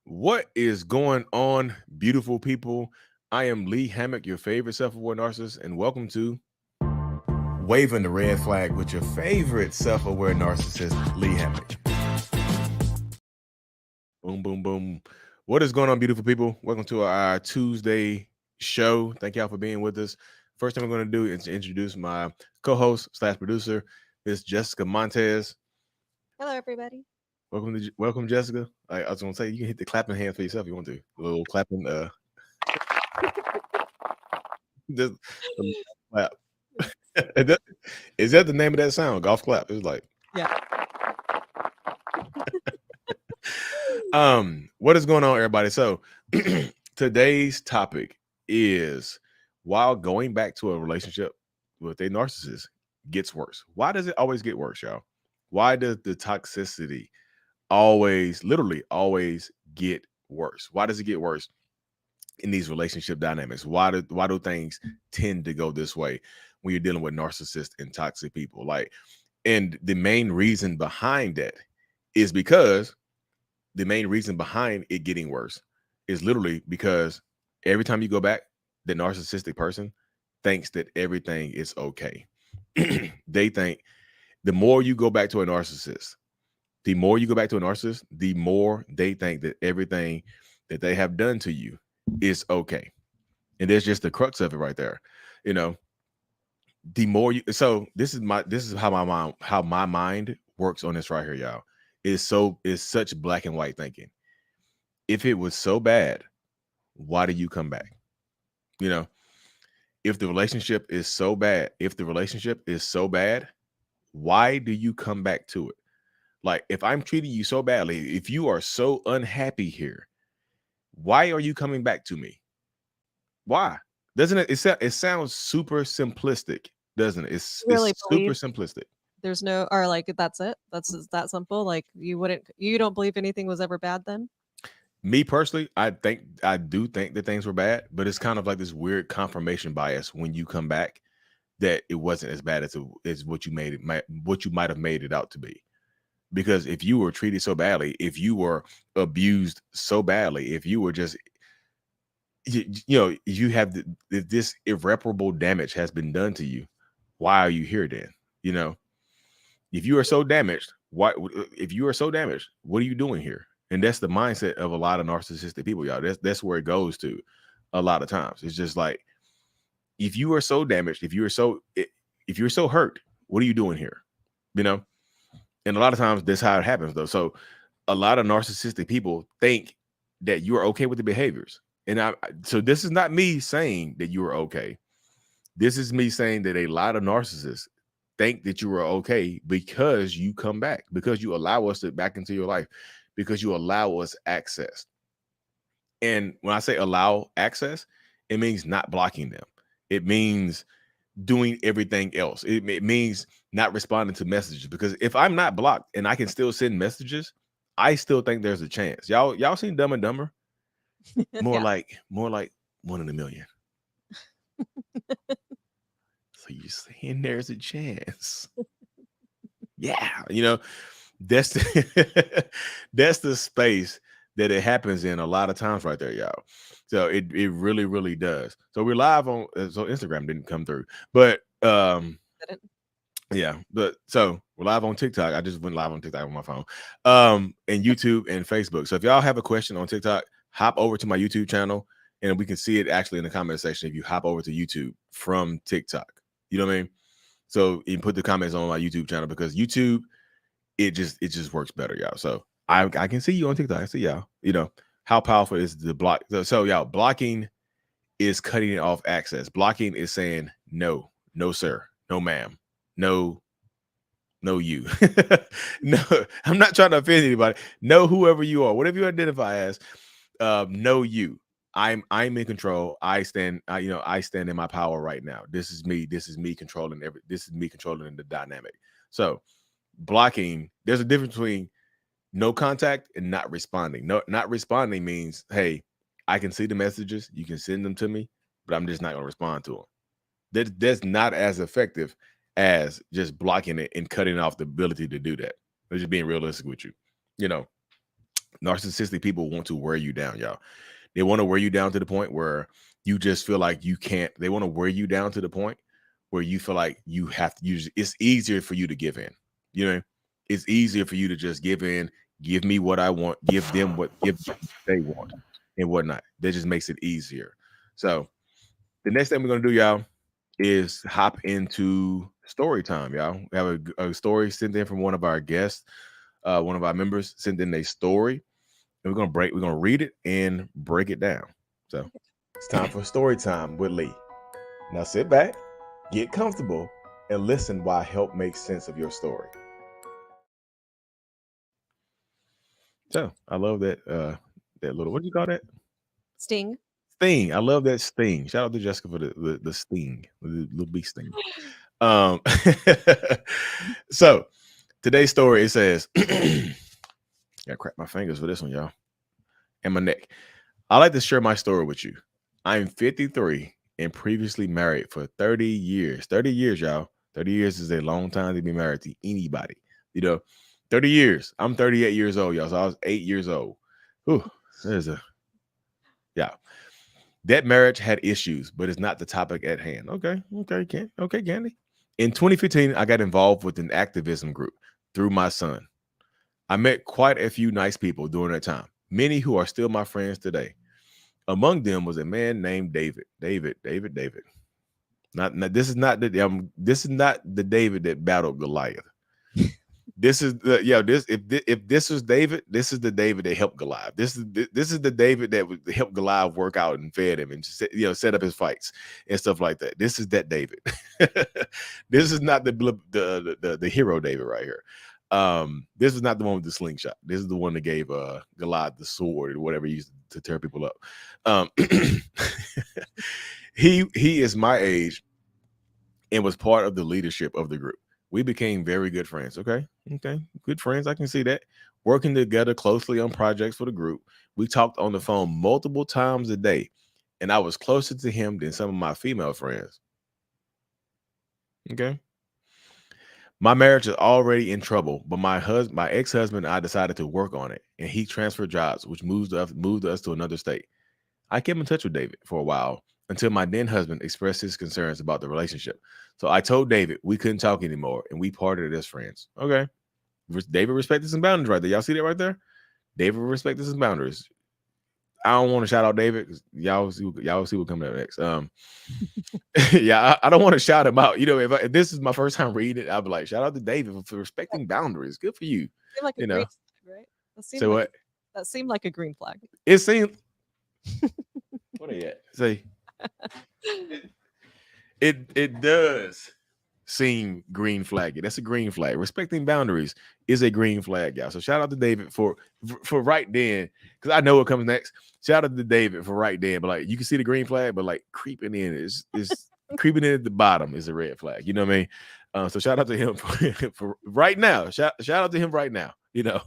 What is going on, beautiful people? I am Lee Hammock, your favorite self-aware narcissist, and welcome to Waving the Red Flag with your favorite self-aware narcissist, Lee Hammock. Boom, boom, boom. What is going on, beautiful people? Welcome to our Tuesday show. Thank y'all for being with us. First thing I'm going to do is introduce my co-host slash producer, Miss Jessica Montes. Hello, everybody. Welcome, Jessica. I was gonna say you can hit the clapping hand for yourself if you want to. A little clapping, just a little clap. Is that is that the name of that sound? Golf clap. It's like, Yeah. what is going on, everybody? So today's topic is while going back to a relationship with a narcissist gets worse. Why does it always get worse, y'all? Why does the toxicity always, literally always get worse? Why does it get worse in these relationship dynamics? Why do things tend to go this way when you're dealing with narcissists and toxic people? Like, and the main reason behind that is because the main reason behind it getting worse is literally because every time you go back, the narcissistic person thinks that everything is okay. They think the more you go back to a narcissist, the more you go back to a narcissist, the more they think that everything that they have done to you is okay. And there's just the crux of it right there. You know, the more you so this is how my mind works on this right here, y'all. It's such black and white thinking. If it was so bad, why do you come back? You know, if the relationship is so bad, why do you come back to it? Like, if I'm treating you so badly, if you are so unhappy here, why are you coming back to me? Why? Doesn't it? It sounds super simplistic, doesn't it? You really It's super believe simplistic. there's no, or like that's it? That's just that simple? Like you don't believe anything was ever bad then? Me personally, I do think that things were bad, but it's kind of like this weird confirmation bias when you come back that it wasn't as bad as what you what you might have made it out to be. Because if you were treated so badly, if you were abused so badly, if you were just you have this irreparable damage has been done to you, why are you here then? You know, if you are so damaged, if you are so damaged, what are you doing here? And that's the mindset of a lot of narcissistic people, y'all. That's where it goes to a lot of times. It's just like, if you are so damaged, if you're so hurt, what are you doing here? You know? And a lot of times that's how it happens though. So a lot of narcissistic people think that you're okay with the behaviors. And so this is not me saying that you are okay. This is me saying that a lot of narcissists think that you are okay because you come back, because you allow us to back into your life, because you allow us access. And when I say allow access, it means not blocking them. It means doing everything else. It means not responding to messages, because if I'm not blocked and I can still send messages, I still think there's a chance. Y'all seen Dumb and Dumber? More Yeah. like one in a million. So you're saying there's a chance? Yeah, that's that's the space that it happens in a lot of times right there, y'all. So it really really does. So we're live on so Instagram didn't come through, but Didn't. yeah, but so we're live on TikTok. I just went live on TikTok on my phone. And YouTube and Facebook. So if y'all have a question on TikTok, hop over to my YouTube channel and we can see it actually in the comment section if you hop over to YouTube from TikTok. You know what I mean? So you can put the comments on my YouTube channel, because YouTube, it just works better, y'all. So I can see you on TikTok. I see y'all. You know, how powerful is the block? So y'all, blocking is cutting off access. Blocking is saying no, no, sir, no, ma'am, no, no, you. No, I'm not trying to offend anybody. No, whoever you are, whatever you identify as, no, you. I'm in control. I stand in my power right now. This is me. This is me controlling this is me controlling the dynamic. So blocking, there's a difference between no contact and not responding. No, not responding means, hey, I can see the messages, you can send them to me, but I'm just not going to respond to them. That's not as effective as just blocking it and cutting off the ability to do that. I'm just being realistic with you, you know. Narcissistic people want to wear you down, y'all. They want to wear you down to the point where you just feel like you can't. They want to wear you down to the point where you feel like you have to use. It's easier for you to give in. You know, it's easier for you to just give in, give me what I want, give them what they want, and whatnot. That just makes it easier. So the next thing we're gonna do, y'all, is hop into story time, y'all. We have a story sent in from one of our guests, one of our members sent in a story, and we're gonna read it and break it down. So it's time for story time with Lee. Now sit back, get comfortable, and listen while I help make sense of your story. So I love that little, what do you call that? Sting. Sting. I love that sting. Shout out to Jessica for the sting, the little bee sting. Um, so today's story, it says, gotta crack my fingers for this one, y'all, and my neck. I like to share my story with you. I'm 53 and previously married for 30 years. 30 years, y'all. 30 years is a long time to be married to anybody. You know, 30 years. I'm 38 years old, y'all. So I was 8 years old. Whew, there's a, yeah. That marriage had issues, but it's not the topic at hand. Okay, Candy. In 2015, I got involved with an activism group through my son. I met quite a few nice people during that time, many who are still my friends today. Among them was a man named David. David. Not this is not the David that battled Goliath. This is the if this was David, this is the David that helped Goliath. This is the David that would help Goliath work out and fed him and set up his fights and stuff like that. This is that David. This is not the hero David right here. This is not the one with the slingshot. This is the one that gave Goliath the sword or whatever he used to tear people up. He is my age and was part of the leadership of the group. We became very good friends. Okay. Good friends. I can see that. Working together closely on projects for the group. We talked on the phone multiple times a day, and I was closer to him than some of my female friends. Okay. My marriage is already in trouble, but my ex-husband and I decided to work on it, and he transferred jobs, which moved us to another state. I kept in touch with David for a while until my then husband expressed his concerns about the relationship. So I told David we couldn't talk anymore, and we parted as friends. Okay. David respected some boundaries right there. Y'all see that right there? David respected some boundaries. I don't want to shout out David because y'all see what coming up next. Yeah, I don't want to shout him out. You know, if this is my first time reading it, I'll be like, shout out to David for respecting boundaries. Good for you. Seemed like a You green know. flag, right? So what? That seemed like a green flag. It seemed. What are you at? Say. It does seem green flaggy. That's a green flag. Respecting boundaries is a green flag, y'all. So shout out to David for right then, because I know what comes next. Shout out to David for right then, but like you can see the green flag, but like creeping in is creeping in at the bottom is a red flag. You know what I mean? So shout out to him for right now. Shout out to him right now. You know,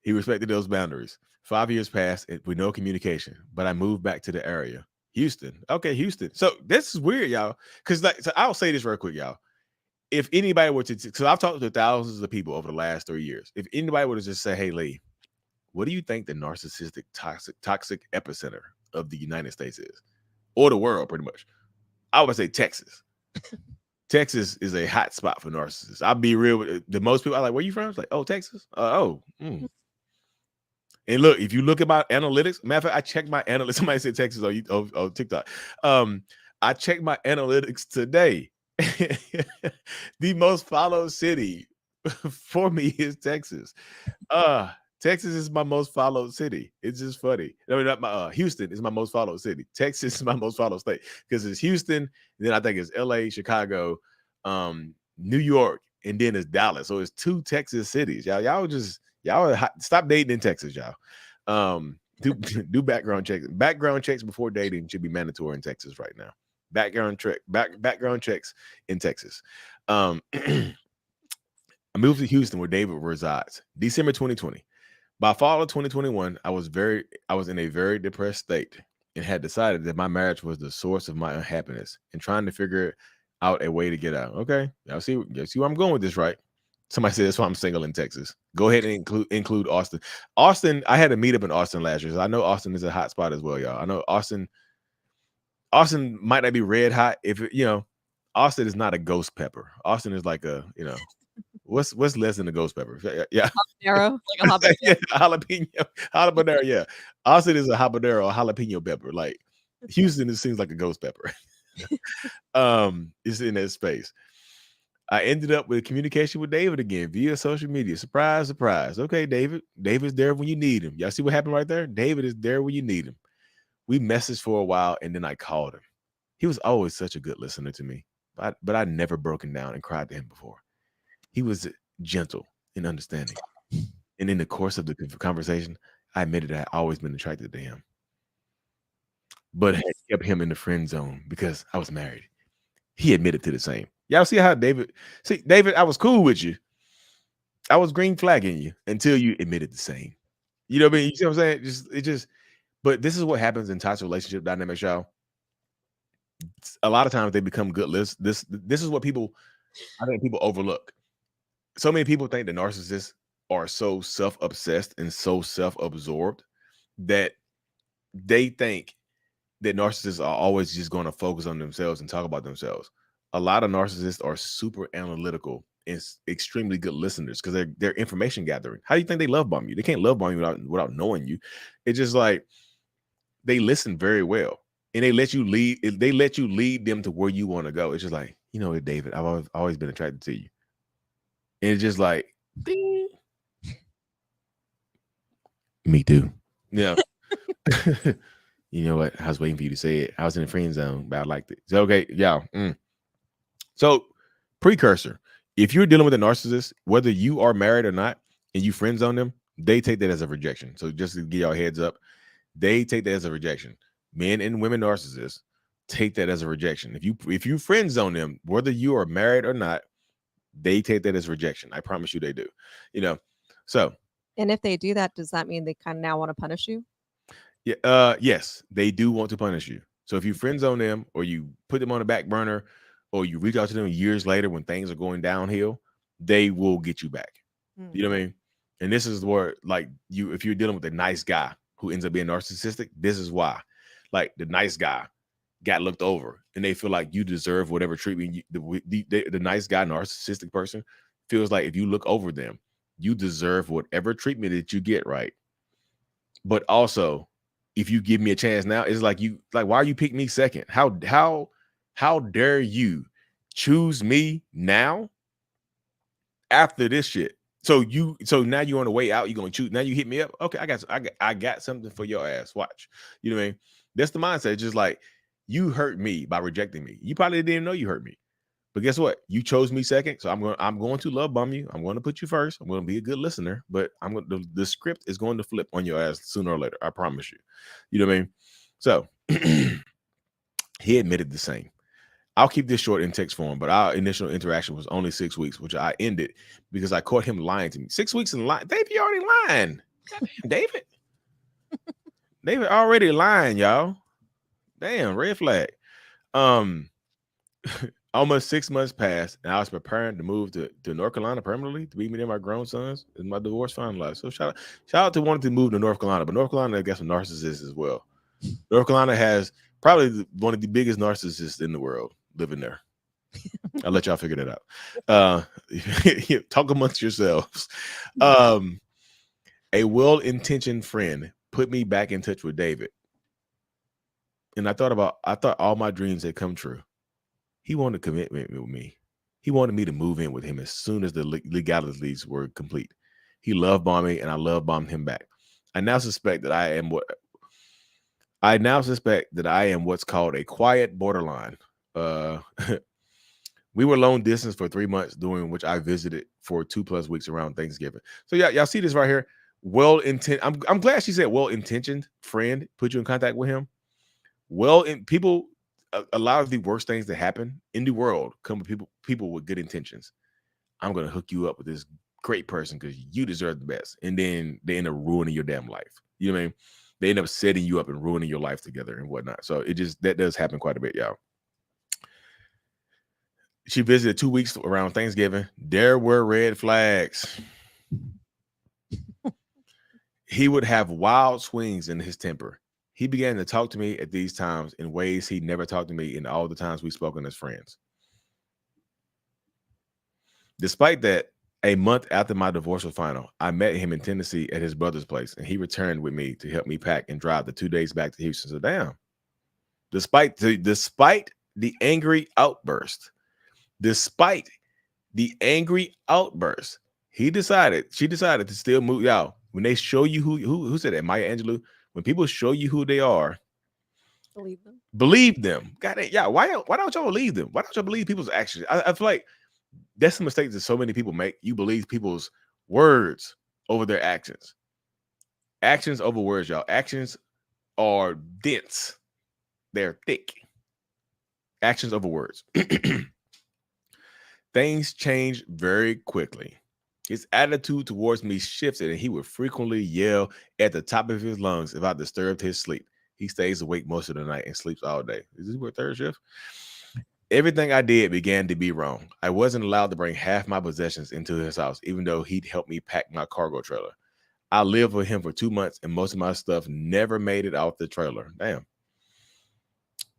he respected those boundaries. 5 years passed with no communication, but I moved back to the area. Houston. Okay, Houston. So this is weird, y'all. Because so I'll say this real quick, y'all. If anybody were to, so I've talked to thousands of people over the last 3 years. If anybody were to just say, "Hey, Lee, what do you think the narcissistic toxic epicenter of the United States is, or the world, pretty much?" I would say Texas. Texas is a hot spot for narcissists. I'll be real with the most people. I like, where you from? It's like, oh, Texas. And look, if you look at my analytics, matter of fact, I checked my analytics. Somebody said Texas on TikTok. I checked my analytics today. The most followed city for me is Texas. Texas is my most followed city. It's just funny. I mean, not my Houston is my most followed city. Texas is my most followed state because it's Houston. Then I think it's LA, Chicago, New York, and then it's Dallas. So it's 2 Texas cities. Y'all stop dating in Texas, y'all. Do background checks. Background checks before dating should be mandatory in Texas right now. Background checks in Texas. I moved to Houston where David resides. December 2020. By fall of 2021, I was in a very depressed state and had decided that my marriage was the source of my unhappiness and trying to figure out a way to get out. Okay. Y'all see where I'm going with this, right? Somebody said that's why I'm single in Texas. Go ahead and include Austin. Austin, I had a meetup in Austin last year. So I know Austin is a hot spot as well, y'all. I know Austin might not be red hot if Austin is not a ghost pepper. Austin is like a, what's less than a ghost pepper? Yeah. Habanero, like a habanero. Yeah, habanero, yeah. Austin is a habanero or jalapeno pepper. Like Houston, it seems like a ghost pepper. It's in that space. I ended up with communication with David again via social media. Surprise, surprise. Okay, David. David's there when you need him. Y'all see what happened right there? David is there when you need him. We messaged for a while and then I called him. He was always such a good listener to me, but I never broken down and cried to him before. He was gentle and understanding. And in the course of the conversation, I admitted I had always been attracted to him, but had kept him in the friend zone because I was married. He admitted to the same. Y'all see how David, I was cool with you. I was green flagging you until you admitted the same. You know what I mean? You see what I'm saying? But this is what happens in toxic relationship dynamics, y'all. A lot of times they become good lists. This is what I think people overlook. So many people think the narcissists are so self-obsessed and so self-absorbed that they think that narcissists are always just going to focus on themselves and talk about themselves. A lot of narcissists are super analytical and extremely good listeners because they're information gathering. How do you think they love bomb you? They can't love bomb you without knowing you. It's just like they listen very well and they let you lead. They let you lead them to where you want to go. It's just like, David, I've always been attracted to you. And it's just like, ding. Me too. Yeah. You know what? I was waiting for you to say it. I was in the friend zone, but I liked it. So, okay, y'all. So, precursor. If you're dealing with a narcissist, whether you are married or not, and you friend zone them, they take that as a rejection. So, just to give y'all a heads up, they take that as a rejection. Men and women narcissists take that as a rejection. If you friend zone them, whether you are married or not, they take that as rejection. I promise you, they do. So. And if they do that, does that mean they kind of now want to punish you? Yeah. Yes, they do want to punish you. So if you friend zone them or you put them on the back burner or you reach out to them years later when things are going downhill, they will get you back. You know what I mean? And this is where, like, if you're dealing with a nice guy who ends up being narcissistic, this is why. Like, the nice guy got looked over and they feel like you deserve whatever treatment the nice guy, narcissistic person feels like if you look over them, you deserve whatever treatment that you get, right? But also, if you give me a chance now, it's like why you pick me second? How dare you choose me now after this shit? So now you're on the way out, you're gonna choose. Now you hit me up. Okay, I got something for your ass. Watch. You know what I mean? That's the mindset. It's just like, you hurt me by rejecting me. You probably didn't know you hurt me. But guess what? You chose me second, so I'm going to love bomb you. I'm going to put you first. I'm going to be a good listener, but the script is going to flip on your ass sooner or later. I promise you. You know what I mean? So he admitted the same. I'll keep this short in text form, but our initial interaction was only 6 weeks, which I ended because I caught him lying to me. 6 weeks in lying. David, you already lying. Goddamn, David. David already lying, y'all. Damn, red flag. Almost 6 months passed, and I was preparing to move to North Carolina permanently to be me and my grown sons and my divorce finalized. So shout out to wanting to move to North Carolina, but North Carolina got some narcissists as well. North Carolina has probably one of the biggest narcissists in the world living there. I'll let y'all figure that out. Talk amongst yourselves. A well-intentioned friend put me back in touch with David, and I thought all my dreams had come true. He wanted a commitment with me. He wanted me to move in with him as soon as the legalities were complete. He love bombed me, and I love bombed him back. I now suspect that I am what's called a quiet borderline. We were long distance for 3 months, during which I visited for 2+ weeks around Thanksgiving. So yeah, y'all see this right here. I'm glad she said well-intentioned friend put you in contact with him. A lot of the worst things that happen in the world come with people with good intentions. I'm gonna hook you up with this great person because you deserve the best, and then they end up ruining your damn life. You know what I mean? They end up setting you up and ruining your life together and whatnot. So that does happen quite a bit, y'all. She visited 2 weeks around Thanksgiving. There were red flags. He would have wild swings in his temper. He began to talk to me at these times in ways he never talked to me in all the times we've spoken as friends. Despite that, a month after my divorce was final, I met him in Tennessee at his brother's place, and he returned with me to help me pack and drive the 2 days back to Houston. So damn. Despite the angry outburst, despite the angry outburst, she decided to still move. Y'all, when they show you who said that, Maya Angelou, when people show you who they are, Believe them. believe them. Got it. Yeah. Why don't y'all believe them? Why don't y'all believe people's actions? I feel like that's the mistake that so many people make. You believe people's words over their actions. Actions over words, y'all. Actions are dense. They're thick. Actions over words. Things changed very quickly. His attitude towards me shifted, and he would frequently yell at the top of his lungs if I disturbed his sleep. He stays awake most of the night and sleeps all day. Is this work third shift? Everything I did began to be wrong. I wasn't allowed to bring half my possessions into his house, even though he'd help me pack my cargo trailer. I lived with him for 2 months, and most of my stuff never made it off the trailer. Damn.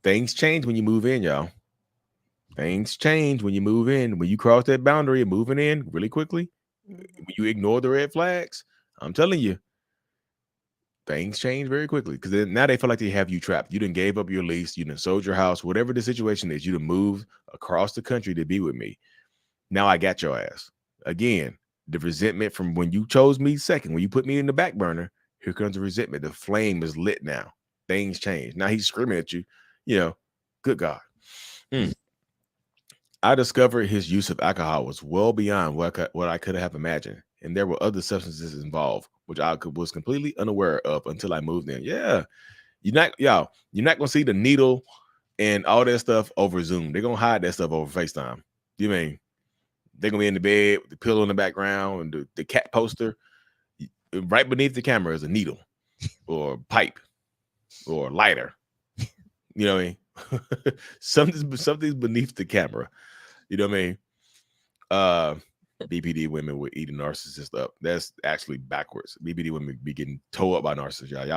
Things change when you move in, y'all. Things change when you move in. When you cross that boundary and moving in really quickly, when you ignore the red flags, I'm telling you, things change very quickly because now they feel like they have you trapped. You done gave up your lease, you done sold your house, whatever the situation is, you done moved across the country to be with me. Now I got your ass. Again, the resentment from when you chose me second, when you put me in the back burner, here comes the resentment. The flame is lit now. Things change. Now he's screaming at you, good God. I discovered his use of alcohol was well beyond what I could have imagined, and there were other substances involved, which was completely unaware of until I moved in. Yeah, you're not gonna see the needle and all that stuff over Zoom. They're gonna hide that stuff over FaceTime. You mean they're gonna be in the bed with the pillow in the background and the cat poster. Right beneath the camera is a needle or pipe or lighter. You know what I mean? Something's beneath the camera. You know what I mean? BPD women would eat a narcissist up. That's actually backwards. BPD women be getting towed up by narcissists, y'all.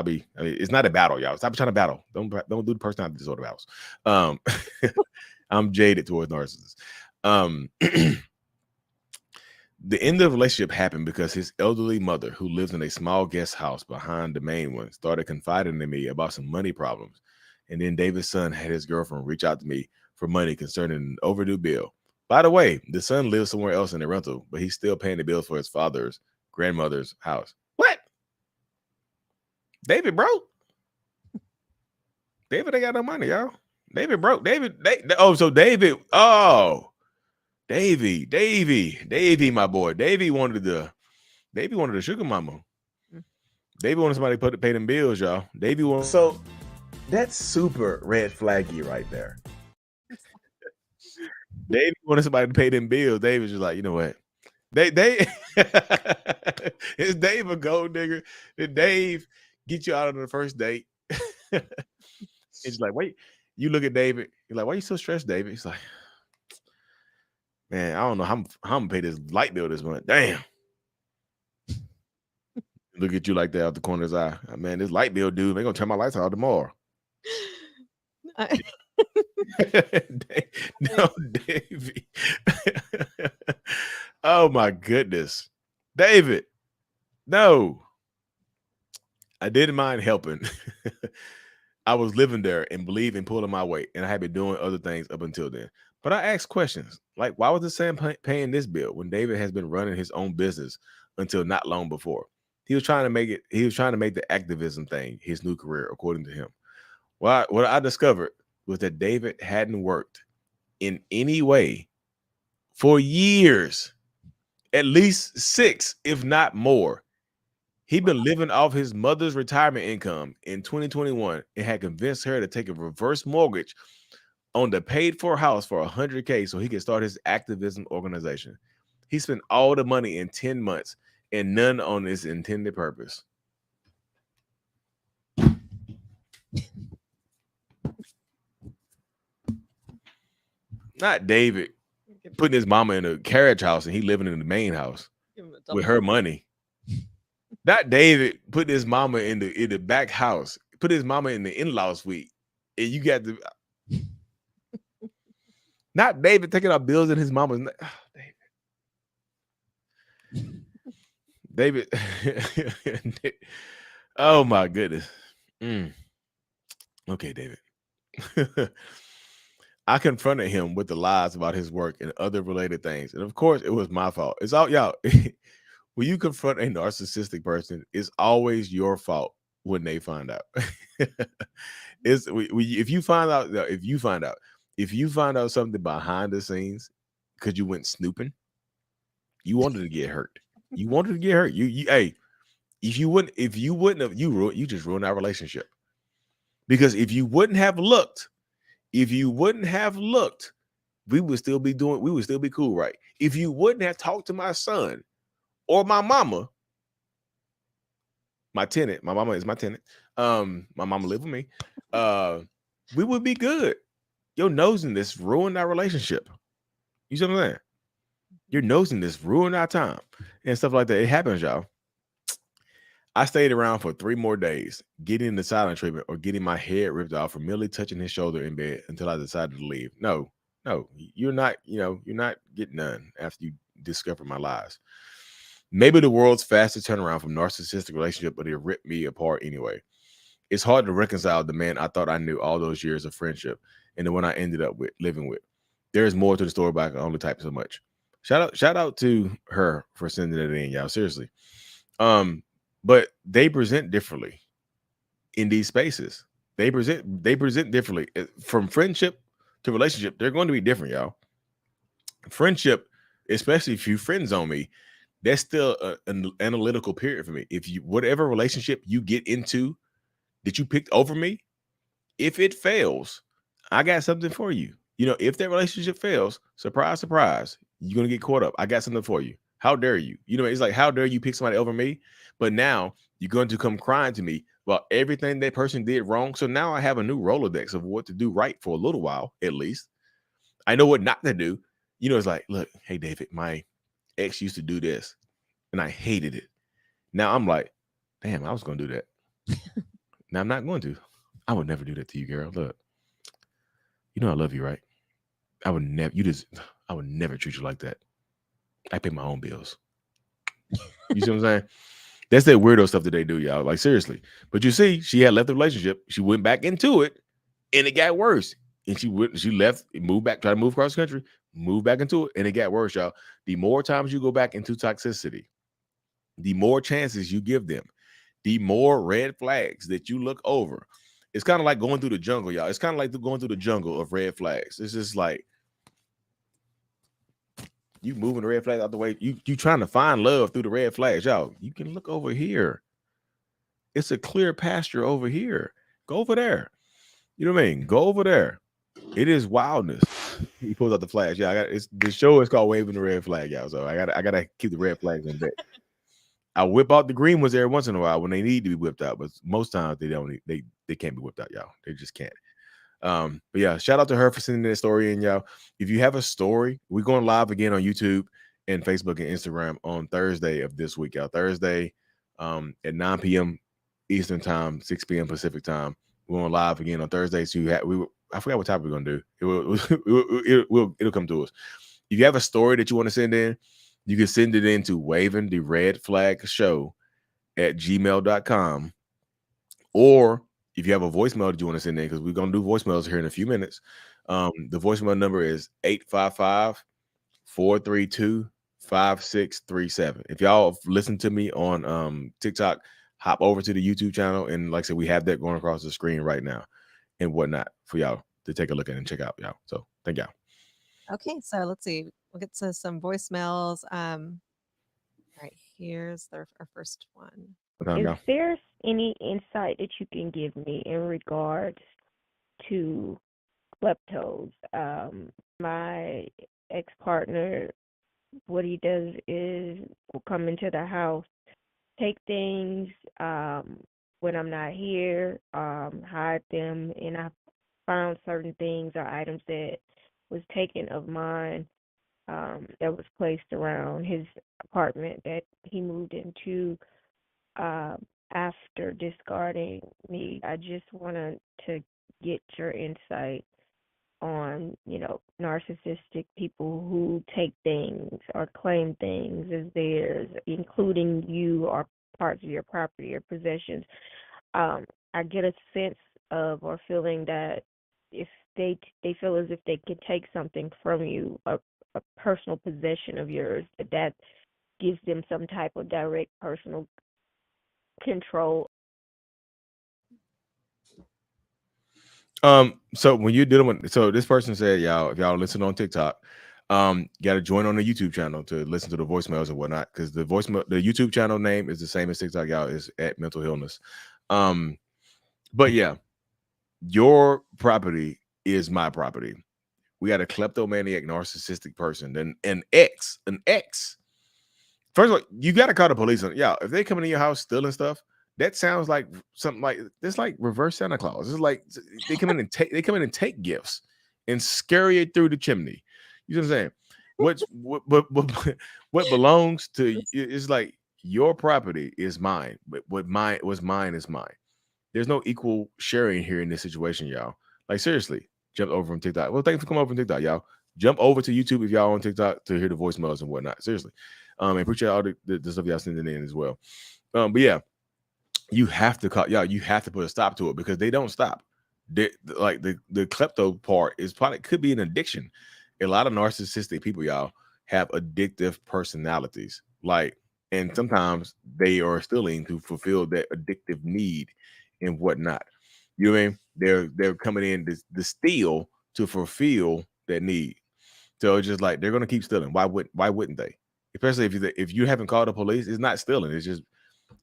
It's not a battle, y'all. Stop trying to battle. Don't do the personality disorder battles. I'm jaded towards narcissists. The end of the relationship happened because his elderly mother, who lives in a small guest house behind the main one, started confiding in me about some money problems. And then David's son had his girlfriend reach out to me for money concerning an overdue bill. By the way, the son lives somewhere else in the rental, but he's still paying the bills for his father's grandmother's house. What? David broke? David ain't got no money, y'all. David broke. David, Davy, my boy. Davy wanted the sugar mama. Davy wanted somebody to pay them bills, y'all. So that's super red flaggy right there. Davy wanted somebody to pay them bills. David's just like, you know what? They is Dave a gold digger? Did Dave get you out on the first date? It's like, wait, you look at David, you're like, why are you so stressed, David? He's like, man, I don't know how I'm gonna pay this light bill this month. Damn. Look at you like that out the corner of his eye. Man, this light bill dude, they're gonna turn my lights out tomorrow. No, Davey. Oh my goodness. David. No. I didn't mind helping. I was living there and believed in pulling my weight, and I had been doing other things up until then. But I asked questions like, why was the son paying this bill when David has been running his own business until not long before? He was trying to make it. He was trying to make the activism thing his new career, according to him. What I discovered was that David hadn't worked in any way for years, at least 6, if not more. He'd been living off his mother's retirement income in 2021 and had convinced her to take a reverse mortgage on the paid for house for $100K so he could start his activism organization. He spent all the money in 10 months and none on his intended purpose. Not David putting his mama in a carriage house and he living in the main house Give him a with double her whammy. money. Not David put his mama in the back house, put his mama in the in-law suite, and you got the not David taking out bills in his mama's. David. Oh my goodness. Mm. Okay, David. I confronted him with the lies about his work and other related things, and of course, it was my fault. It's all y'all. When you confront a narcissistic person, it's always your fault when they find out. If you find out, if you find out something behind the scenes because you went snooping, you wanted to get hurt. You wanted to get hurt. Hey, if you wouldn't have, you just ruined our relationship. Because if you wouldn't have looked, we would still be cool, right? If you wouldn't have talked to my son or my mama, my tenant, my mama is my tenant. My mama live with me. We would be good. Your nosing this ruined our relationship. You see what I'm saying? Your nosing this ruined our time and stuff like that. It happens, y'all. I stayed around for 3 more days, getting the silent treatment or getting my head ripped off for merely touching his shoulder in bed until I decided to leave. No, you're not, you're not getting none after you discover my lies. Maybe the world's fastest turnaround from narcissistic relationship, but it ripped me apart anyway. It's hard to reconcile the man I thought I knew all those years of friendship and the one I ended up with living with. There's more to the story, but I can only type so much. Shout out to her for sending it in, y'all. Seriously. But they present differently in these spaces. They present differently. From friendship to relationship. They're going to be different, y'all. Friendship, especially if you friend zone me, that's still an analytical period for me. If you whatever relationship you get into that you picked over me, if it fails, I got something for you. If that relationship fails, surprise, surprise, you're gonna get caught up. I got something for you. How dare you? It's like, how dare you pick somebody over me? But now you're going to come crying to me about everything that person did wrong. So now I have a new Rolodex of what to do right for a little while, at least. I know what not to do. It's like, look, hey David, my ex used to do this and I hated it. Now I'm like, damn, I was gonna do that. Now I'm not going to. I would never do that to you, girl. Look, I love you, right? I would never. I would never treat you like that. I pay my own bills. You see what I'm saying? That's that weirdo stuff that they do, y'all. Like seriously. But you see, she had left the relationship. She went back into it, and it got worse. And she left, moved back, tried to move across the country, moved back into it, and it got worse, y'all. The more times you go back into toxicity, the more chances you give them, the more red flags that you look over. It's kind of like going through the jungle, y'all. It's kind of like going through the jungle of red flags. It's just like you moving the red flags out the way. You trying to find love through the red flags, y'all. You can look over here. It's a clear pasture over here. Go over there. You know what I mean? Go over there. It is wildness. He pulls out the flags. Yeah, the show is called Waving the Red Flag, y'all. So I gotta keep the red flags in bed. I whip out the green ones every once in a while when they need to be whipped out, but most times they don't. They can't be whipped out, y'all. They just can't. But yeah, shout out to her for sending that story in, y'all. If you have a story, we're going live again on YouTube and Facebook and Instagram on Thursday of this week, y'all. Thursday, at 9 p.m. Eastern time, 6 p.m. Pacific time. We're going live again on Thursday. So I forgot what topic we're gonna do. It'll come to us. If you have a story that you want to send in, you can send it in to waving the red flag show at gmail.com. Or if you have a voicemail that you want to send in, because we're going to do voicemails here in a few minutes. The voicemail number is 855-432-5637. If y'all listen to me on TikTok, hop over to the YouTube channel. And like I said, we have that going across the screen right now and whatnot for y'all to take a look at and check out, y'all. So thank y'all. Okay, so let's see. We'll get to some voicemails. Right, here's our first one. What time, Is y'all? there any insight that you can give me in regards to kleptos? My ex-partner, what he does is will come into the house, take things when I'm not here, hide them, and I found certain things or items that was taken of mine that was placed around his apartment that he moved into uh, after discarding me. I just wanted to get your insight on, narcissistic people who take things or claim things as theirs, including you or parts of your property or possessions. I get a sense of or feeling that if they feel as if they can take something from you, a personal possession of yours, that gives them some type of direct personal control. So when you're dealing with, so this person said, y'all, if y'all listen on TikTok, you got to join on the YouTube channel to listen to the voicemails and whatnot, because the YouTube channel name is the same as TikTok, y'all, is at mental illness. But yeah, your property is my property. We got a kleptomaniac, narcissistic person, then an ex. First of all, you got to call the police on. Yeah, if they come into your house stealing stuff, that sounds like something like this, like reverse Santa Claus. It's like they come in and take gifts and scurry it through the chimney. You know what I'm saying? What belongs to is like your property is mine, but what mine was mine is mine. There's no equal sharing here in this situation, y'all. Like seriously, jump over from TikTok. Well, thanks for coming over from TikTok, y'all. Jump over to YouTube if y'all on TikTok to hear the voicemails and whatnot. Seriously. And appreciate all the stuff y'all sending in as well. But yeah, you have to call, y'all. You have to put a stop to it because they don't stop. Like the klepto part is probably could be an addiction. A lot of narcissistic people, y'all, have addictive personalities. Like, and sometimes they are stealing to fulfill that addictive need and whatnot. You know what I mean? They're coming in to steal to fulfill that need. So it's just like they're gonna keep stealing. Why wouldn't they? Especially if you haven't called the police, it's not stealing.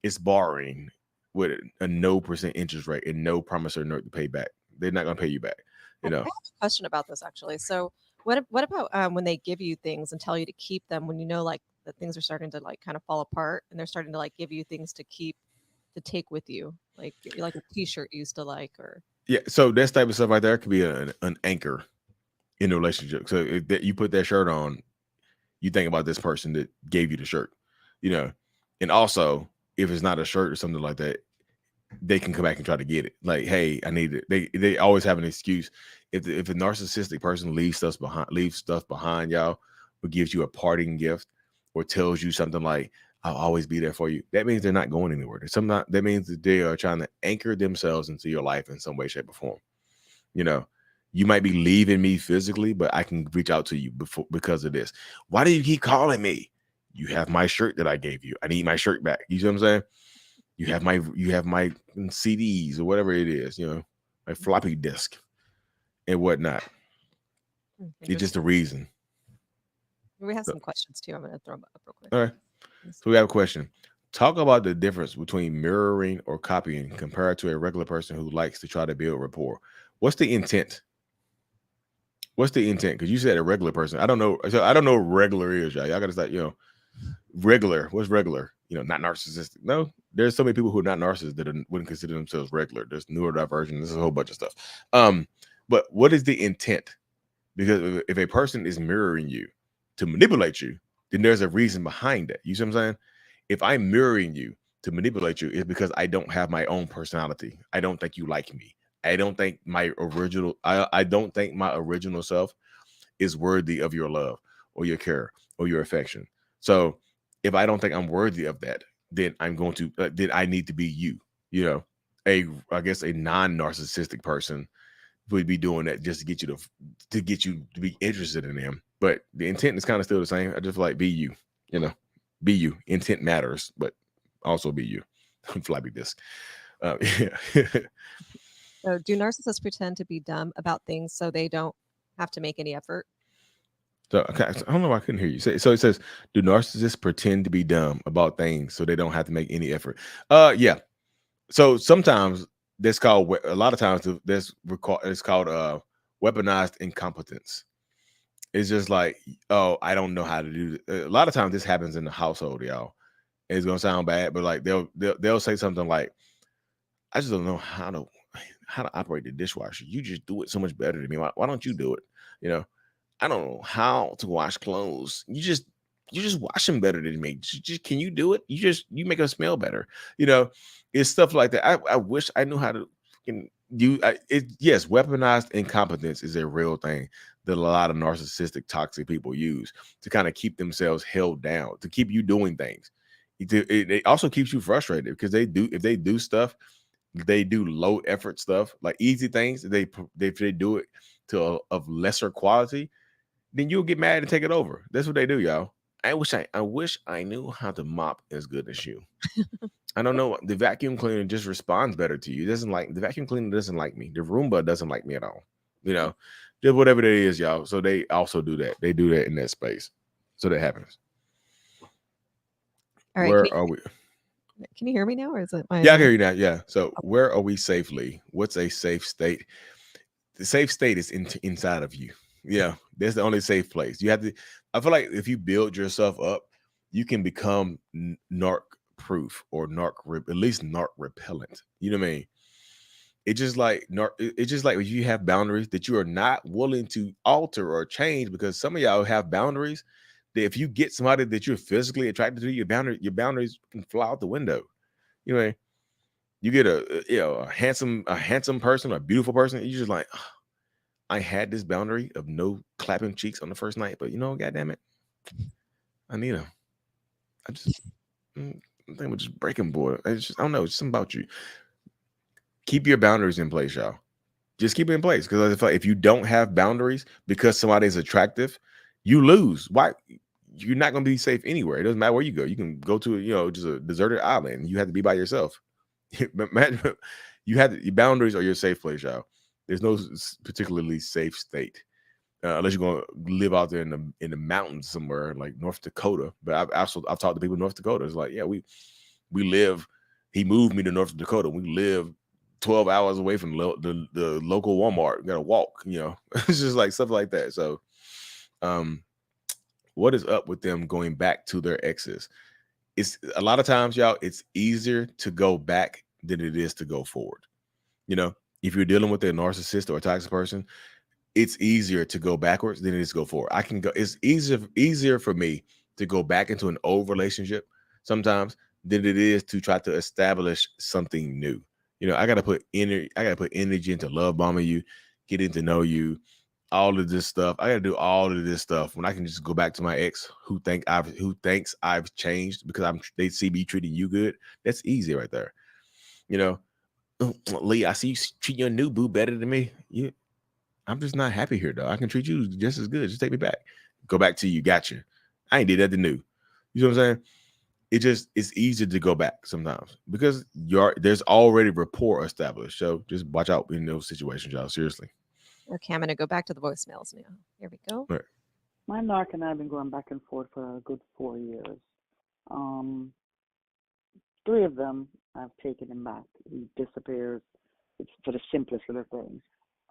It's borrowing with a no percent interest rate and no promissory note to pay back. They're not gonna pay you back. I You know. have a question about this actually. So, what about when they give you things and tell you to keep them when you know like that things are starting to like kind of fall apart and they're starting to like give you things to keep to take with you, like a T-shirt you used to like, or Yeah. So that type of stuff right there could be an anchor in a relationship. So if that you put that shirt on, you think about this person that gave you the shirt. You know, and also if it's not a shirt or something like that, they can come back and try to get it. Like, hey, I need it. They always have an excuse. If a narcissistic person leaves stuff behind, y'all, or gives you a parting gift, or tells you something like, "I'll always be there for you," that means they're not going anywhere. That means that they are trying to anchor themselves into your life in some way, shape, or form. You know, you might be leaving me physically, but I can reach out to you because of this. Why do you keep calling me? You have my shirt that I gave you. I need my shirt back. You see what I'm saying? You have my CDs or whatever it is, my floppy disk and whatnot. It's just a interesting. reason. We have So, some questions too. I'm going to throw them up real quick. all right. So we have a question. Talk about the difference between mirroring or copying compared to a regular person who likes to try to build rapport. What's the intent? What's the intent? Because you said a regular person. I don't know. So I don't know what regular is, y'all. Y'all gotta start, regular. What's regular? Not narcissistic. No, there's so many people who are not narcissists that wouldn't consider themselves regular. There's neurodivergent. There's a whole bunch of stuff. But what is the intent? Because if a person is mirroring you to manipulate you, then there's a reason behind that. You see what I'm saying? If I'm mirroring you to manipulate you, it's because I don't have my own personality. I don't think you like me. I don't think I don't think my original self is worthy of your love or your care or your affection. So if I don't think I'm worthy of that, then then I need to be you. You know, I guess a non-narcissistic person would be doing that just to get you to be interested in them. But the intent is kind of still the same. I just feel like be you. You know, be you. Intent matters, but also be you. Floppy disk. Yeah. So, do narcissists pretend to be dumb about things so they don't have to make any effort? So, okay, so I don't know why I couldn't hear you. So it says, do narcissists pretend to be dumb about things so they don't have to make any effort? Yeah. So sometimes that's called a lot of times it's called weaponized incompetence. It's just like, oh, I don't know how to do it. A lot of times this happens in the household, y'all. It's gonna sound bad, but like they'll say something like, I just don't know how to operate the dishwasher. You just do it so much better than me. Why don't you do it? You know, I don't know how to wash clothes. You just wash them better than me. Can you do it? You make them smell better. You know, it's stuff like that. I wish I knew how to fucking do. Yes, weaponized incompetence is a real thing that a lot of narcissistic, toxic people use to kind of keep themselves held down, to keep you doing things. It also keeps you frustrated because they do if they do stuff, they do low effort stuff like easy things. If they do it to of lesser quality, then you'll get mad and take it over. That's what they do, y'all. I wish I knew how to mop as good as you. I don't know. The vacuum cleaner just responds better to you. It doesn't like the vacuum cleaner doesn't like me. The Roomba doesn't like me at all. You know, just whatever it is, y'all. So they also do that. They do that in that space. So that happens. All right. Where are we? Can you hear me now, or is it my? Yeah, I hear you now. Yeah. So where are we safely? What's a safe state? The safe state is inside of you. Yeah, that's the only safe place. You have to. I feel like if you build yourself up, you can become narc proof or at least narc repellent. You know what I mean? It's just like it's just like you have boundaries that you are not willing to alter or change because some of y'all have boundaries that if you get somebody that you're physically attracted to, your boundaries can fly out the window. You know, you get a handsome person, a beautiful person, you're just like, "Ugh, I had this boundary of no clapping cheeks on the first night, but you know, goddamn it, I need a, I just, I think we're just breaking board. I don't know, it's something about you. Keep your boundaries in place, y'all. Just keep it in place because if you don't have boundaries because somebody is attractive, you lose. Why? You're not going to be safe anywhere. It doesn't matter where you go. You can go to just a deserted island. You have to be by yourself. But man, your boundaries are your safe place, y'all. There's no particularly safe state unless you're going to live out there in the mountains somewhere like North Dakota. But I've talked to people in North Dakota. It's like, yeah, we live. He moved me to North Dakota. We live 12 hours away from the local Walmart. We got to walk. It's just like stuff like that. So, what is up with them going back to their exes? It's a lot of times, y'all, it's easier to go back than it is to go forward. If you're dealing with a narcissist or a toxic person, it's easier to go backwards than it is to go forward. It's easier for me to go back into an old relationship sometimes than it is to try to establish something new. I gotta put energy into love bombing you, getting to know you, all of this stuff. I gotta do all of this stuff when I can just go back to my ex who thinks I've changed because they see me treating you good. That's easy right there. You know, Lee, I see you treat your new boo better than me. I'm just not happy here, though. I can treat you just as good. Just take me back. Go back to you. Gotcha. I ain't did that to new. You know what I'm saying? It's easier to go back sometimes because there's already rapport established. So just watch out in those situations, y'all. Seriously. Okay, I'm going to go back to the voicemails now. Here we go. Right. My narc and I have been going back and forth for a good 4 years. Um, 3 of them, I've taken him back. He disappears. It's for the simplest little things.